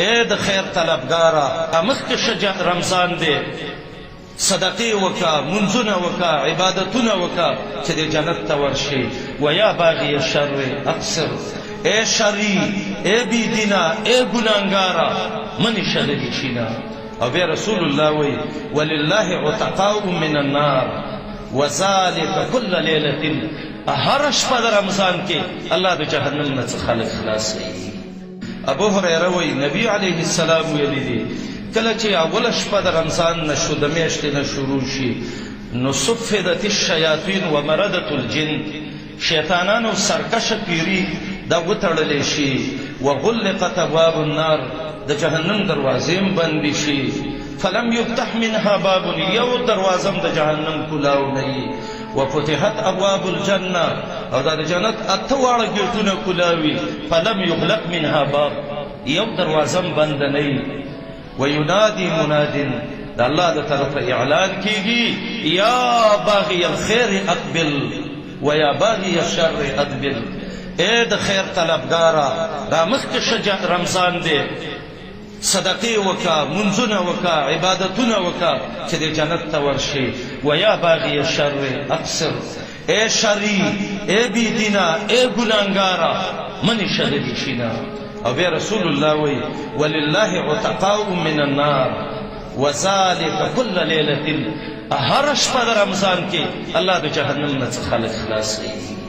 اے د خیر طلبګارا مخکې شجاع رمضان دی صدقې وکا منځونه وکا عبادتونه وکا چې د جنت ته ورشي ویا باغی الشر اقصر اے شری اے بی دینا اے گناهګارا منی شللی شینا او بیا رسول الله وی ولله عتقاء من النار وذلك كل ليله هر شپه د رمضان کې الله د جهنم نه خلق خلاصوي ابو هريره وی نبی علیه السلام ویلی دی کله چې اول شپه د رمضان نه شو د میاشتې نه شروع شي نو صفدت الشیاطین و مردت الجن شیطانانو سرکش پیری دا وتړلی شي وغلقت ابواب النار د جهنم دروازې بندې شي فلم يفتح منها باب یو دروازم د جهنم کلاو نه وفتحت ابواب الجنه او د جنت اتواړه ګیټونه کلاوي فلم يغلق منها باب یو دروازم بند نه وينادي مناد د الله د طرف اعلان کیږي یا باغی الخير اقبل ویا باغی الشر ادبر اے د خیر طلبګارا دا مخکې شجاع رمضان دی صدقې وکا منځونه وکا عبادتونه وکا چې د جنت ته ورشي ویا باغی الشر اقصر اے شری اے بی دینا اے گناهګارا منی شللی شینا او بیا رسول الله وی ولله عتقاء من النار وذلك كل ليله هر شپه د رمضان کې الله د جهنم نه خلق خلاصوي